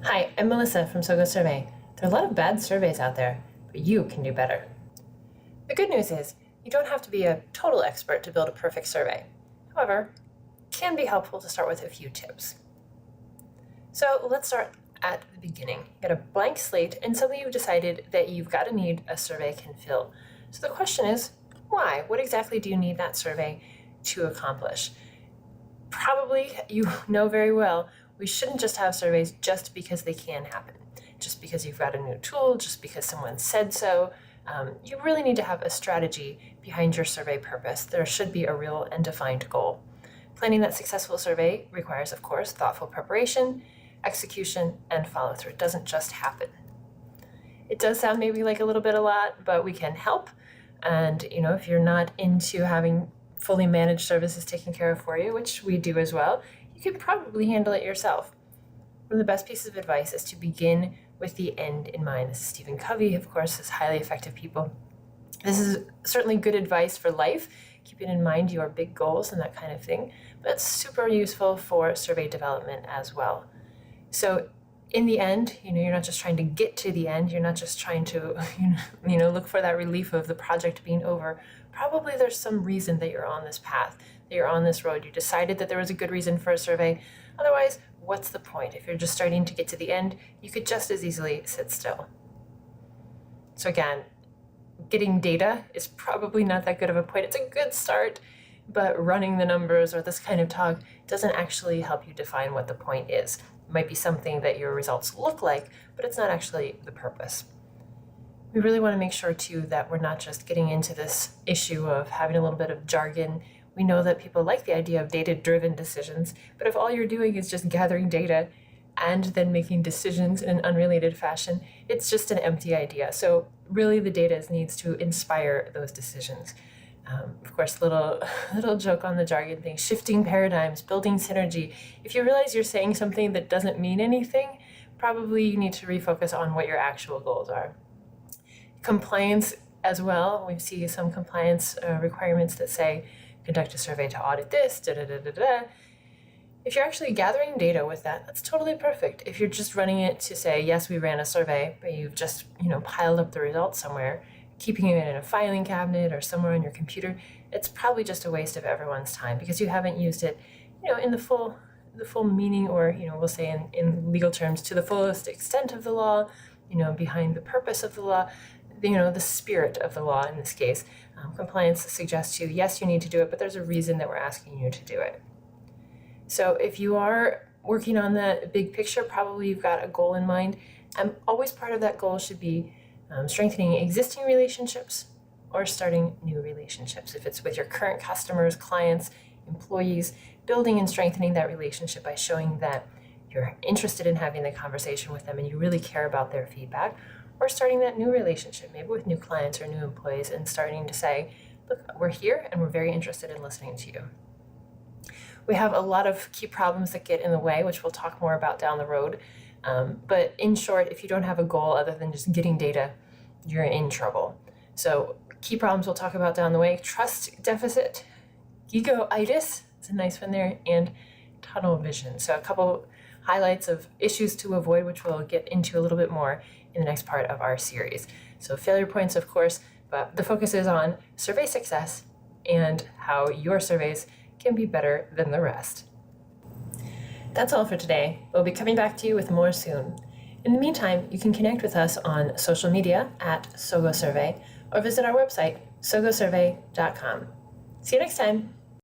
Hi, I'm Melissa from SoGoSurvey. There are a lot of bad surveys out there, but you can do better. The good news is you don't have to be a total expert to build a perfect survey. However, it can be helpful to start with a few tips. So let's start at the beginning. You got a blank slate and suddenly you've decided that you've got a need a survey can fill. So the question is, why? What exactly do you need that survey to accomplish? Probably you know very well we shouldn't just have surveys just because they can happen, just because you've got a new tool, just because someone said so. You really need to have a strategy behind your survey purpose. There should be a real and defined goal. Planning that successful survey requires, of course, thoughtful preparation, execution, and follow-through. It doesn't just happen. It does sound maybe like a little bit a lot, but we can help. And if you're not into having fully managed services taken care of for you, which we do as well, you could probably handle it yourself. One of the best pieces of advice is to begin with the end in mind. This is Stephen Covey, of course, is highly effective people. This is certainly good advice for life, keeping in mind your big goals and that kind of thing, but it's super useful for survey development as well. So in the end, you're not just trying to get to the end, you're not just trying to, look for that relief of the project being over. Probably there's some reason that you're on this path, that you're on this road. You decided that there was a good reason for a survey. Otherwise, what's the point? If you're just starting to get to the end, you could just as easily sit still. So again, getting data is probably not that good of a point. It's a good start, but running the numbers or this kind of talk doesn't actually help you define what the point is. It might be something that your results look like, but it's not actually the purpose. We really want to make sure too that we're not just getting into this issue of having a little bit of jargon. We know that people like the idea of data-driven decisions, but if all you're doing is just gathering data and then making decisions in an unrelated fashion, it's just an empty idea. So really the data needs to inspire those decisions. Of course, little joke on the jargon thing, shifting paradigms, building synergy. If you realize you're saying something that doesn't mean anything, probably you need to refocus on what your actual goals are. Compliance as well. We see some compliance requirements that say, conduct a survey to audit this, da-da-da-da-da. If you're actually gathering data with that, that's totally perfect. If you're just running it to say, yes, we ran a survey, but you've just, piled up the results somewhere, keeping it in a filing cabinet or somewhere on your computer, it's probably just a waste of everyone's time because you haven't used it, in the full meaning, or, we'll say in legal terms, to the fullest extent of the law, behind the purpose of the law, the spirit of the law in this case. Compliance suggests to you, yes, you need to do it, but there's a reason that we're asking you to do it. So if you are working on that big picture, probably you've got a goal in mind. Always part of that goal should be strengthening existing relationships or starting new relationships. If it's with your current customers, clients, employees, building and strengthening that relationship by showing that you're interested in having the conversation with them and you really care about their feedback, or starting that new relationship, maybe with new clients or new employees, and starting to say, look, we're here and we're very interested in listening to you. We have a lot of key problems that get in the way, which we'll talk more about down the road. But in short, if you don't have a goal other than just getting data, you're in trouble. So key problems we'll talk about down the way: trust deficit, egoitis, it's a nice one there, and tunnel vision. So a couple highlights of issues to avoid, which we'll get into a little bit more in the next part of our series. So failure points, of course, but the focus is on survey success and how your surveys can be better than the rest. That's all for today. We'll be coming back to you with more soon. In the meantime, you can connect with us on social media at SoGoSurvey or visit our website, SoGoSurvey.com. See you next time.